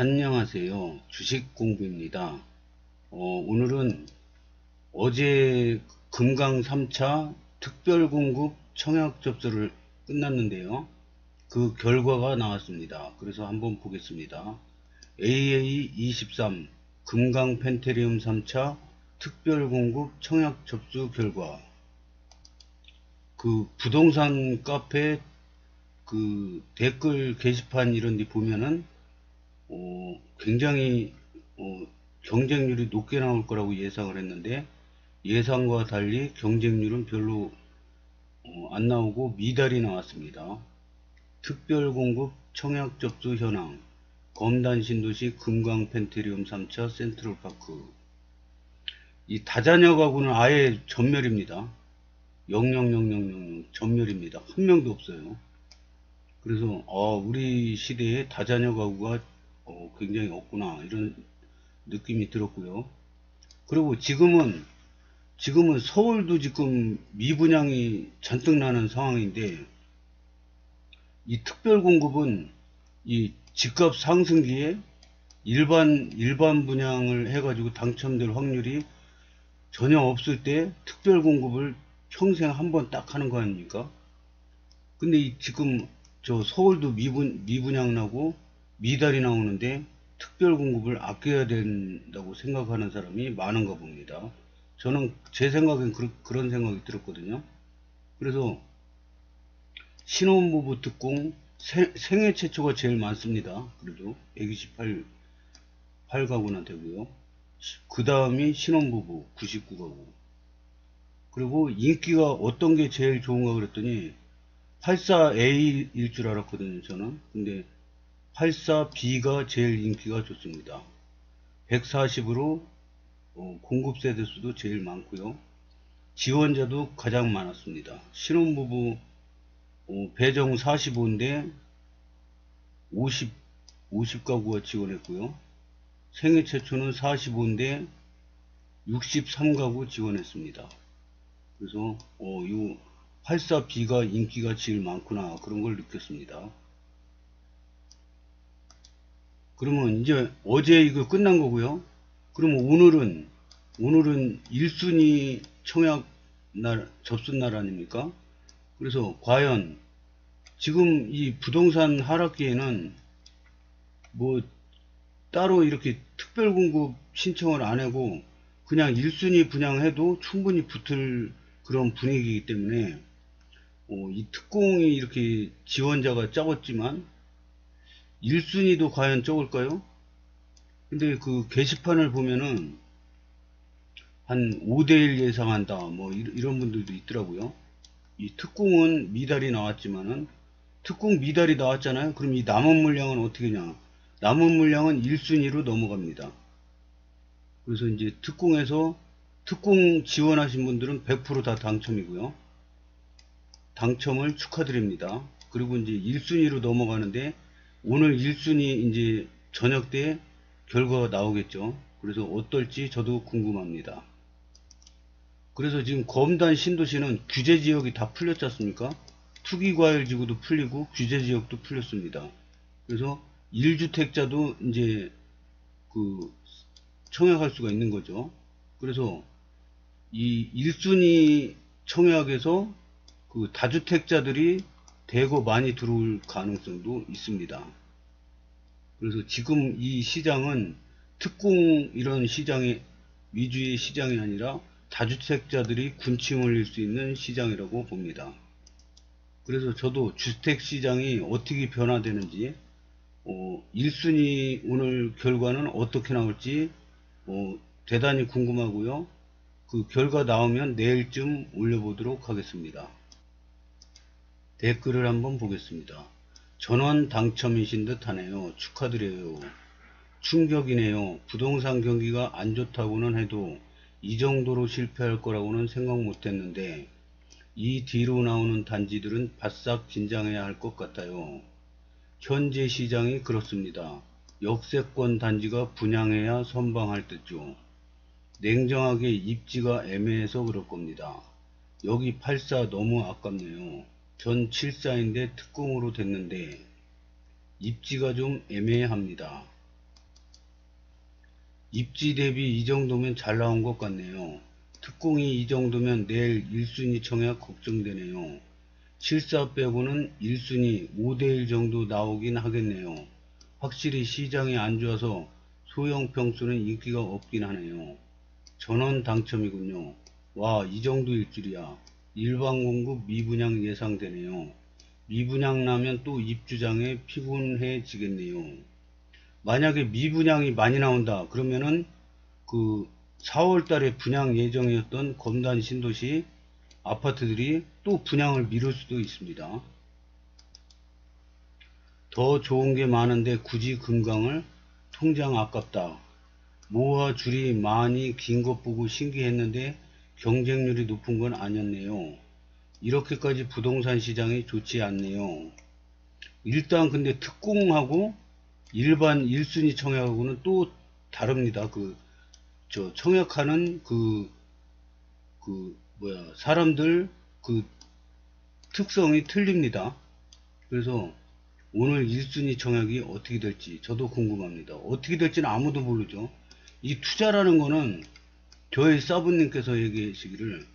안녕하세요. 주식공부입니다. 오늘은 어제 금강 3차 특별공급 청약 접수를 끝났는데요. 그 결과가 나왔습니다. 그래서 한번 보겠습니다. AA23 금강 펜테리움 3차 특별공급 청약 접수 결과. 그 부동산 카페 그 댓글 게시판 이런 데 보면은 굉장히 경쟁률이 높게 나올 거라고 예상을 했는데 예상과 달리 경쟁률은 별로 안 나오고 미달이 나왔습니다. 특별공급 청약 접수 현황 검단 신도시 금강 펜테리움 3차 센트럴파크. 이 다자녀 가구는 아예 전멸입니다. 00000 전멸입니다. 한 명도 없어요. 그래서 우리 시대에 다자녀 가구가 굉장히 없구나 이런 느낌이 들었고요. 그리고 지금은 서울도 지금 미분양이 잔뜩 나는 상황인데 이 특별 공급은 이 집값 상승기에 일반 분양을 해가지고 당첨될 확률이 전혀 없을 때 특별 공급을 평생 한 번 딱 하는 거 아닙니까? 근데 지금 저 서울도 미분양 나고 미달이 나오는데 특별 공급을 아껴야 된다고 생각하는 사람이 많은가 봅니다. 저는 제 생각엔 그런 생각이 들었거든요. 그래서 신혼부부 특공 생애 최초가 제일 많습니다. 그래도 128가구나 되고요. 그 다음이 신혼부부 99가구. 그리고 인기가 어떤 게 제일 좋은가 그랬더니 84A일 줄 알았거든요, 저는. 근데 84B가 제일 인기가 좋습니다. 140으로 공급 세대 수도 제일 많고요. 지원자도 가장 많았습니다. 신혼부부 배정 45인데 50가구가 지원했고요. 생애 최초는 45인데 63가구 지원했습니다. 그래서 이 84B가 인기가 제일 많구나 그런 걸 느꼈습니다. 그러면 이제 어제 이거 끝난 거고요. 그러면 오늘은 1순위 청약 날 접수 날 아닙니까? 그래서 과연 지금 이 부동산 하락기에는 뭐 따로 이렇게 특별 공급 신청을 안 하고 그냥 1순위 분양해도 충분히 붙을 그런 분위기이기 때문에 이 특공이 이렇게 지원자가 적었지만 1순위도 과연 적을까요? 근데 그 게시판을 보면은 한 5대1 예상한다 뭐 이런 분들도 있더라고요. 이 특공은 미달이 나왔지만은 특공 미달이 나왔잖아요. 그럼 이 남은 물량은 어떻게 냐? 남은 물량은 1순위로 넘어갑니다. 그래서 이제 특공에서 특공 지원하신 분들은 100%다 당첨이고요. 당첨을 축하드립니다. 그리고 이제 1순위로 넘어가는데 오늘 1순위 이제 저녁 때 결과가 나오겠죠. 그래서 어떨지 저도 궁금합니다. 그래서 지금 검단 신도시는 규제 지역이 다 풀렸지 않습니까? 투기과열지구도 풀리고 규제 지역도 풀렸습니다. 그래서 1주택자도 이제 그 청약할 수가 있는 거죠. 그래서 이 1순위 청약에서 그 다주택자들이 대거 많이 들어올 가능성도 있습니다. 그래서 지금 이 시장은 특공 이런 시장의 위주의 시장이 아니라 다주택자들이 군침 흘릴 수 있는 시장이라고 봅니다. 그래서 저도 주택시장이 어떻게 변화되는지 1순위 오늘 결과는 어떻게 나올지 대단히 궁금하고요. 그 결과 나오면 내일쯤 올려보도록 하겠습니다. 댓글을 한번 보겠습니다. 전원 당첨이신 듯 하네요. 축하드려요. 충격이네요. 부동산 경기가 안 좋다고는 해도 이 정도로 실패할 거라고는 생각 못했는데 이 뒤로 나오는 단지들은 바싹 긴장해야 할 것 같아요. 현재 시장이 그렇습니다. 역세권 단지가 분양해야 선방할 듯죠. 냉정하게 입지가 애매해서 그럴 겁니다. 여기 84 너무 아깝네요. 전 74인데 특공으로 됐는데 입지가 좀 애매합니다. 입지 대비 이 정도면 잘 나온 것 같네요. 특공이 이 정도면 내일 1순위 청약 걱정되네요. 실사 빼고는 1순위 5대1 정도 나오긴 하겠네요. 확실히 시장이 안 좋아서 소형 평수는 인기가 없긴 하네요. 전원 당첨이군요. 와, 이 정도일 줄이야. 일반 공급 미분양 예상되네요. 미분양 나면 또 입주장에 피곤해지겠네요. 만약에 미분양이 많이 나온다 그러면은 그 4월 달에 분양 예정이었던 검단 신도시 아파트들이 또 분양을 미룰 수도 있습니다. 더 좋은 게 많은데 굳이 금강을? 통장 아깝다. 모아 줄이 많이 긴 것 보고 신기했는데 경쟁률이 높은 건 아니었네요. 이렇게까지 부동산 시장이 좋지 않네요. 일단 근데 특공하고 일반 1순위 청약하고는 또 다릅니다. 청약하는 사람들 그 특성이 틀립니다. 그래서 오늘 1순위 청약이 어떻게 될지 저도 궁금합니다. 어떻게 될지는 아무도 모르죠. 이 투자라는 거는 저희 사부님께서 얘기하시기를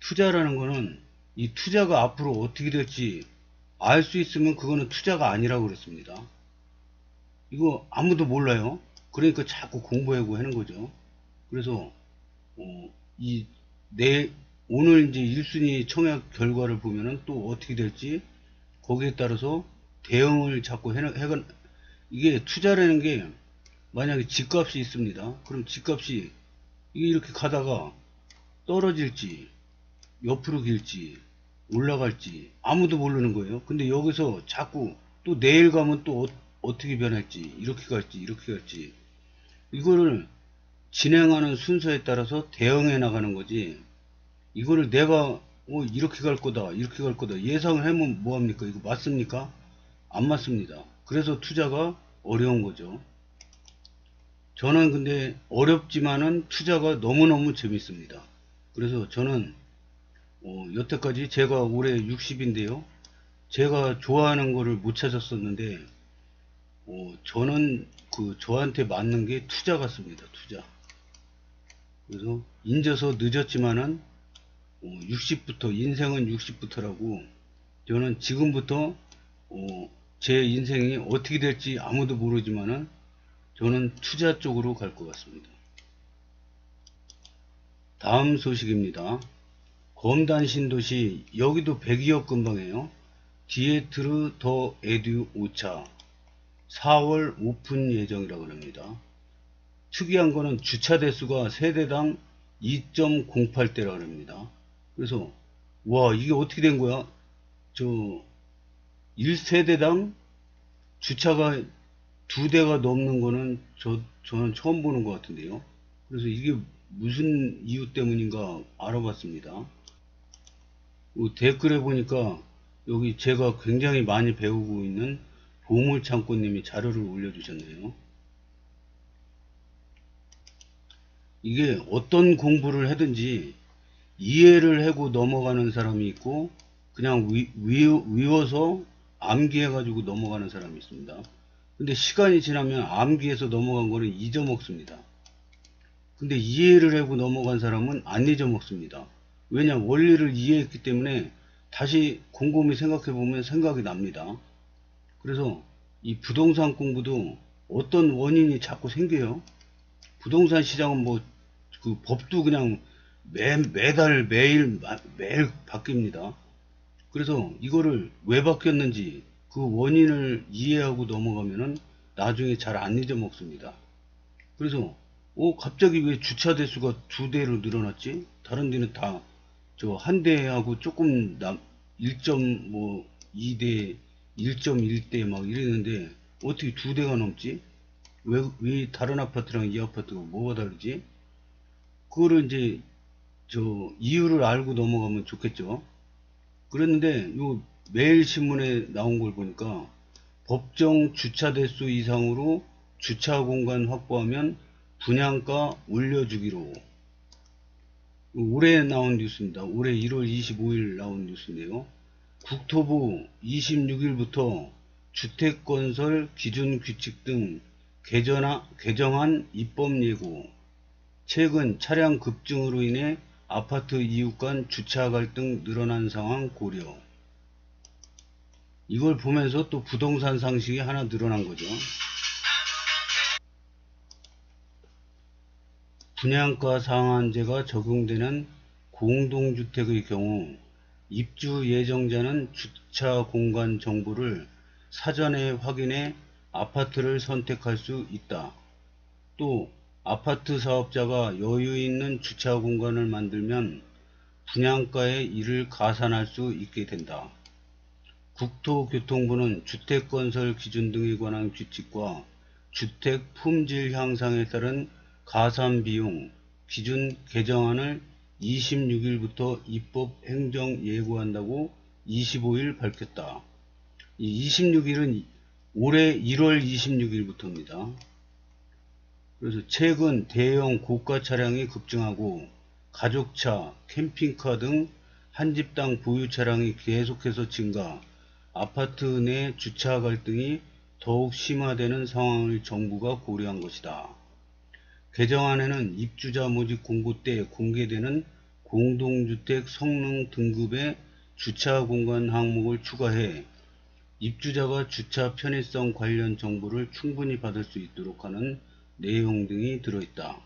투자라는 거는 이 투자가 앞으로 어떻게 될지 알 수 있으면 그거는 투자가 아니라고 그랬습니다. 이거 아무도 몰라요. 그러니까 자꾸 공부하고 하는 거죠. 그래서 이 오늘 이제 1순위 청약 결과를 보면은 또 어떻게 될지 거기에 따라서 대응을 자꾸 이게 투자라는 게 만약에 집값이 있습니다. 그럼 집값이 이게 이렇게 가다가 떨어질지 옆으로 길지 올라갈지 아무도 모르는 거예요. 근데 여기서 자꾸 또 내일 가면 또 어떻게 변할지 이렇게 갈지 이렇게 갈지 이거를 진행하는 순서에 따라서 대응해 나가는 거지. 이거를 내가 이렇게 갈 거다 이렇게 갈 거다 예상을 하면 뭐합니까? 이거 맞습니까? 안 맞습니다. 그래서 투자가 어려운 거죠. 저는 근데 어렵지만은 투자가 너무너무 재밌습니다. 그래서 저는 여태까지 제가 올해 60인데요. 제가 좋아하는 거를 못 찾았었는데 저는 저한테 맞는 게 투자 같습니다. 투자. 그래서 인져서 늦었지만은 60부터 인생은 60부터라고 저는 지금부터 제 인생이 어떻게 될지 아무도 모르지만은 저는 투자 쪽으로 갈 것 같습니다. 다음 소식입니다. 검단 신도시 여기도 102억 근방이에요. 디에트르 더 에듀 5차 4월 오픈 예정이라고 합니다. 특이한 거는 주차 대수가 세대당 2.08대라고 합니다. 그래서 와 이게 어떻게 된 거야? 1세대당 주차가 2대가 넘는 거는 저는 처음 보는 것 같은데요. 그래서 이게 무슨 이유 때문인가 알아봤습니다. 댓글에 보니까 여기 제가 굉장히 많이 배우고 있는 보물창고님이 자료를 올려주셨네요. 이게 어떤 공부를 하든지 이해를 하고 넘어가는 사람이 있고 그냥 외워서 암기해가지고 넘어가는 사람이 있습니다. 근데 시간이 지나면 암기해서 넘어간 거는 잊어먹습니다. 근데 이해를 하고 넘어간 사람은 안 잊어먹습니다. 왜냐 원리를 이해했기 때문에 다시 곰곰이 생각해보면 생각이 납니다. 그래서 이 부동산 공부도 어떤 원인이 자꾸 생겨요. 부동산 시장은 법도 그냥 매달 매일 바뀝니다. 그래서 이거를 왜 바뀌었는지 그 원인을 이해하고 넘어가면은 나중에 잘 안 잊어먹습니다. 그래서 갑자기 왜 주차 대수가 2대로 늘어났지? 다른 데는 다 한 대하고 조금 1.2대 1.1대 막 이랬는데 어떻게 2대가 넘지? 왜 다른 아파트랑 이 아파트가 뭐가 다르지? 그거를 이제 이유를 알고 넘어가면 좋겠죠. 그랬는데 요 매일신문에 나온 걸 보니까 법정 주차 대수 이상으로 주차 공간 확보하면 분양가 올려주기로 올해 나온 뉴스입니다. 올해 1월 25일 나온 뉴스인데요. 국토부 26일부터 주택건설 기준 규칙 등 개정한 입법 예고, 최근 차량 급증으로 인해 아파트 이웃 간 주차 갈등 늘어난 상황 고려. 이걸 보면서 또 부동산 상식이 하나 늘어난 거죠. 분양가 상한제가 적용되는 공동주택의 경우 입주 예정자는 주차 공간 정보를 사전에 확인해 아파트를 선택할 수 있다. 또 아파트 사업자가 여유 있는 주차 공간을 만들면 분양가에 이를 가산할 수 있게 된다. 국토교통부는 주택건설 기준 등에 관한 규칙과 주택 품질 향상에 따른 가산비용 기준 개정안을 26일부터 입법 행정 예고한다고 25일 밝혔다. 이 26일은 올해 1월 26일부터입니다. 그래서 최근 대형 고가 차량이 급증하고 가족차, 캠핑카 등 한 집당 보유 차량이 계속해서 증가, 아파트 내 주차 갈등이 더욱 심화되는 상황을 정부가 고려한 것이다. 개정안에는 입주자 모집 공고 때 공개되는 공동주택 성능 등급의 주차 공간 항목을 추가해 입주자가 주차 편의성 관련 정보를 충분히 받을 수 있도록 하는 내용 등이 들어있다.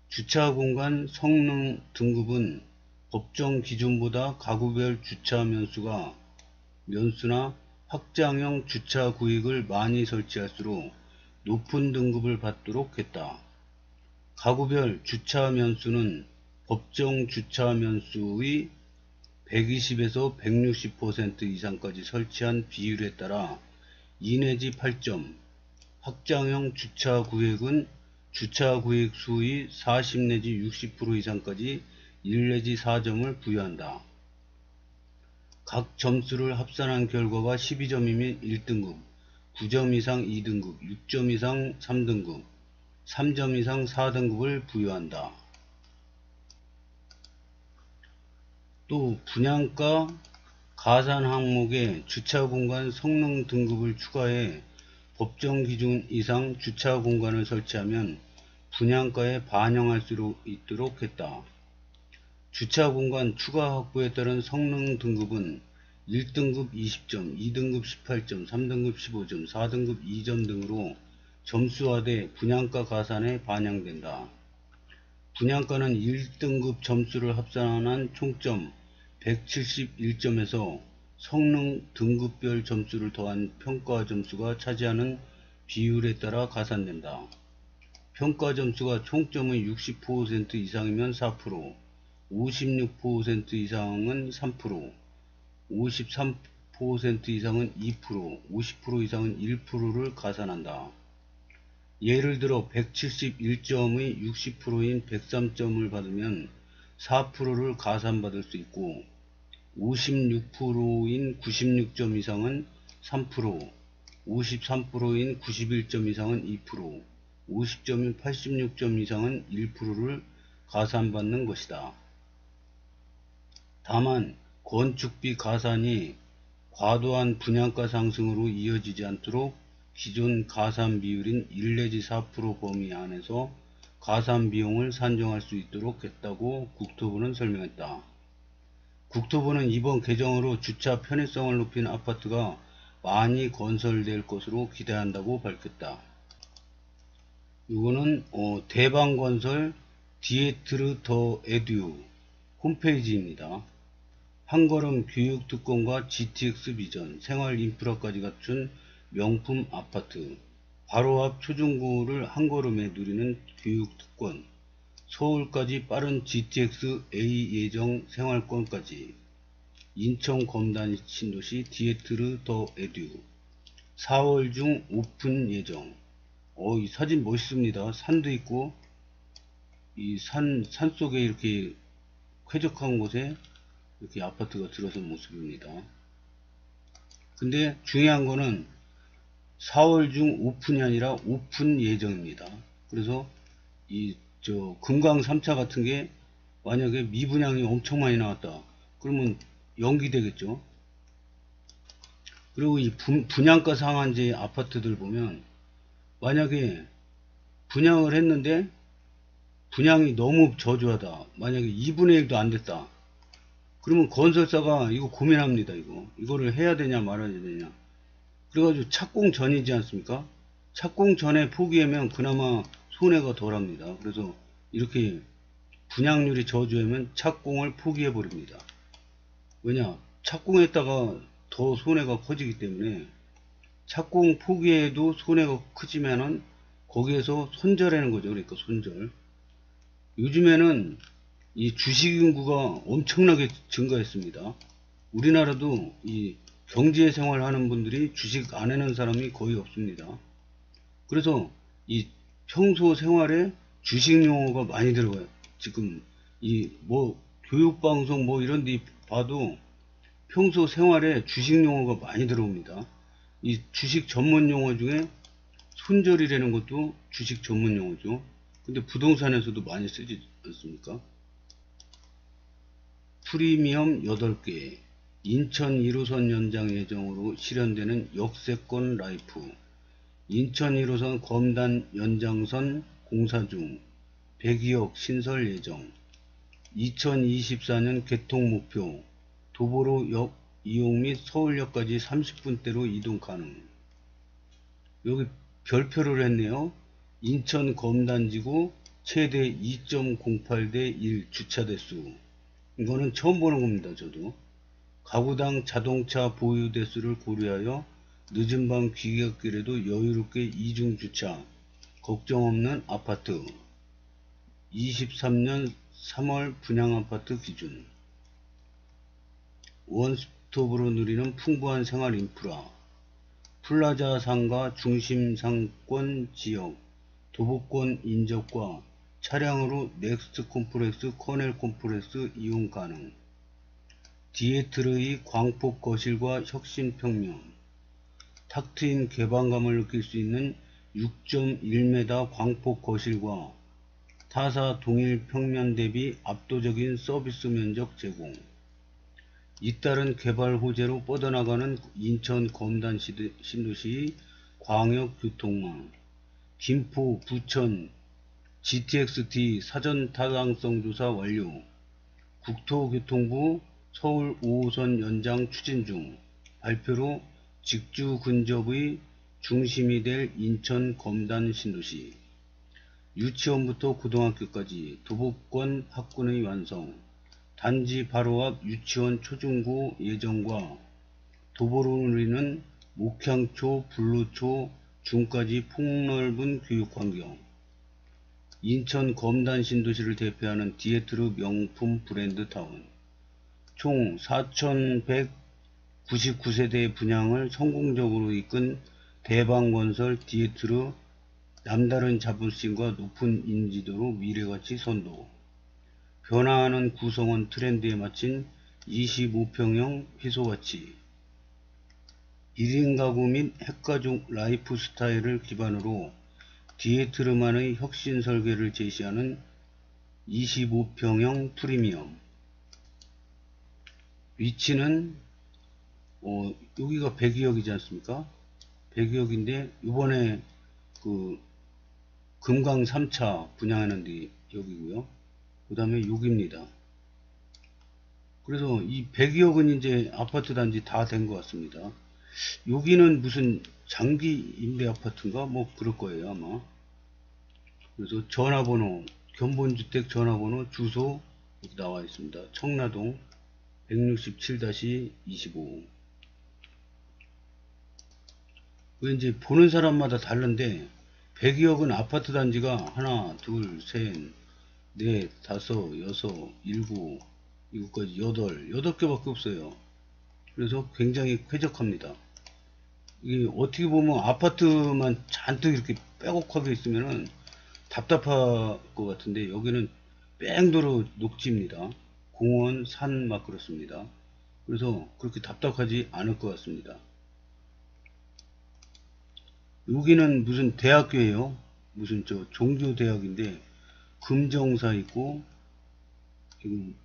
주차 공간 성능 등급은 법정 기준보다 가구별 주차 면수나 확장형 주차 구역을 많이 설치할수록 높은 등급을 받도록 했다. 가구별 주차 면수는 법정 주차 면수의 120에서 160% 이상까지 설치한 비율에 따라 2 내지 8점, 확장형 주차 구역은 주차 구역 수의 40 내지 60% 이상까지 1 내지 4점을 부여한다. 각 점수를 합산한 결과가 12점이면 1등급, 9점 이상 2등급, 6점 이상 3등급, 3점 이상 4등급을 부여한다. 또 분양가 가산 항목에 주차 공간 성능 등급을 추가해 법정 기준 이상 주차 공간을 설치하면 분양가에 반영할 수 있도록 했다. 주차 공간 추가 확보에 따른 성능 등급은 1등급 20점, 2등급 18점, 3등급 15점, 4등급 2점 등으로 점수화돼 분양가 가산에 반영된다. 분양가는 1등급 점수를 합산한 총점 171점에서 성능 등급별 점수를 더한 평가 점수가 차지하는 비율에 따라 가산된다. 평가 점수가 총점의 60% 이상이면 4%, 56% 이상은 3%, 53% 이상은 2%, 50% 이상은 1%를 가산한다. 예를 들어 171점의 60%인 103점을 받으면 4%를 가산받을 수 있고 56%인 96점 이상은 3%, 53%인 91점 이상은 2%, 50점인 86점 이상은 1%를 가산받는 것이다. 다만 건축비 가산이 과도한 분양가 상승으로 이어지지 않도록 기존 가산 비율인 1 내지 4% 범위 안에서 가산 비용을 산정할 수 있도록 했다고 국토부는 설명했다. 국토부는 이번 개정으로 주차 편의성을 높인 아파트가 많이 건설될 것으로 기대한다고 밝혔다. 이거는 대방건설 디에트르 더 에듀 홈페이지입니다. 한걸음 교육특권과 GTX 비전, 생활 인프라까지 갖춘 명품 아파트, 바로 앞 초중고를 한걸음에 누리는 교육특권, 서울까지 빠른 GTX A 예정 생활권까지, 인천 검단 신도시 디에트르 더 에듀, 4월 중 오픈 예정. 이 사진 멋있습니다. 산도 있고, 이 산 속에 이렇게 쾌적한 곳에 이렇게 아파트가 들어선 모습입니다. 근데 중요한 거는 4월 중 오픈이 아니라 오픈 예정입니다. 그래서 금강 3차 같은 게 만약에 미분양이 엄청 많이 나왔다. 그러면 연기되겠죠. 그리고 이 분양가 상한제 아파트들 보면 만약에 분양을 했는데 분양이 너무 저조하다. 만약에 2분의 1도 안 됐다. 그러면 건설사가 이거 고민합니다. 이거를 해야 되냐 말아야 되냐. 그래가지고 착공 전이지 않습니까? 착공 전에 포기하면 그나마 손해가 덜합니다. 그래서 이렇게 분양률이 저조하면 착공을 포기해 버립니다. 왜냐? 착공했다가 더 손해가 커지기 때문에 착공 포기해도 손해가 크지만은 거기에서 손절하는 거죠. 그러니까 손절. 요즘에는 이 주식 인구가 엄청나게 증가했습니다. 우리나라도 이 경제 생활 하는 분들이 주식 안 하는 사람이 거의 없습니다. 그래서 이 평소 생활에 주식 용어가 많이 들어가요. 지금 이 뭐 교육방송 뭐 이런 데 봐도 평소 생활에 주식 용어가 많이 들어옵니다. 이 주식 전문 용어 중에 손절이라는 것도 주식 전문 용어죠. 근데 부동산에서도 많이 쓰지 않습니까? 프리미엄 8개, 인천 1호선 연장 예정으로 실현되는 역세권 라이프, 인천 1호선 검단 연장선 공사 중 102억 신설 예정, 2024년 개통 목표, 도보로역 이용 및 서울역까지 30분대로 이동 가능. 여기 별표를 했네요. 인천 검단지구 최대 2.08 대 1 주차 대수. 이거는 처음 보는 겁니다. 저도. 가구당 자동차 보유 대수를 고려하여 늦은 밤 귀갓길에도 여유롭게 이중 주차, 걱정 없는 아파트. 23년 3월 분양 아파트 기준. 원스톱으로 누리는 풍부한 생활 인프라. 플라자 상가 중심 상권 지역, 도보권 인접과 차량으로 넥스트 콤플렉스, 커넬 콤플렉스 이용 가능. 디에트르의 광폭 거실과 혁신 평면. 탁 트인 개방감을 느낄 수 있는 6.1m 광폭 거실과 타사 동일 평면 대비 압도적인 서비스 면적 제공. 잇따른 개발 호재로 뻗어나가는 인천 검단 신도시 광역교통망. 김포, 부천, GTX-D 사전 타당성 조사 완료. 국토교통부 서울 5호선 연장 추진 중. 발표로 직주 근접의 중심이 될 인천 검단 신도시. 유치원부터 고등학교까지 도보권 학군의 완성. 단지 바로 앞 유치원 초중고 예정과 도보로 누리는 목향초, 불로초 중까지 폭넓은 교육환경. 인천 검단 신도시를 대표하는 디에트르 명품 브랜드 타운. 총 4,199세대의 분양을 성공적으로 이끈 대방건설 디에트르. 남다른 자부심과 높은 인지도로 미래가치 선도. 변화하는 구성원 트렌드에 맞춘 25평형 희소가치. 1인 가구 및 핵가족 라이프 스타일을 기반으로 디에트르만의 혁신 설계를 제시하는 25평형 프리미엄. 위치는 여기가 102억이지 않습니까? 102억인데 이번에 그 금강 3차 분양하는 데 여기고요. 그 다음에 여기입니다. 그래서 이 102억은 이제 아파트 단지 다 된 것 같습니다. 여기는 무슨 장기 임대 아파트인가 뭐 그럴 거예요 아마. 그래서 전화번호, 견본주택 전화번호, 주소 여기 나와 있습니다. 청라동 167-25. 이제 보는 사람마다 다른데 102억은 아파트 단지가 하나, 둘, 셋, 넷, 다섯, 여섯, 일곱, 이것까지 여덟 개밖에 없어요. 그래서 굉장히 쾌적합니다. 이게 어떻게 보면 아파트만 잔뜩 이렇게 빼곡하게 있으면은 답답할 것 같은데 여기는 뺑도로 녹지입니다. 공원, 산 막 그렇습니다. 그래서 그렇게 답답하지 않을 것 같습니다. 여기는 무슨 대학교예요. 무슨 종교대학인데 금정사 있고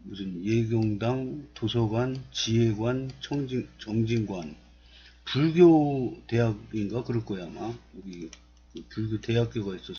무슨 예경당, 도서관, 지혜관, 정진관, 불교 대학인가 그럴 거야 아마. 여기 불교 대학교가 있었어요.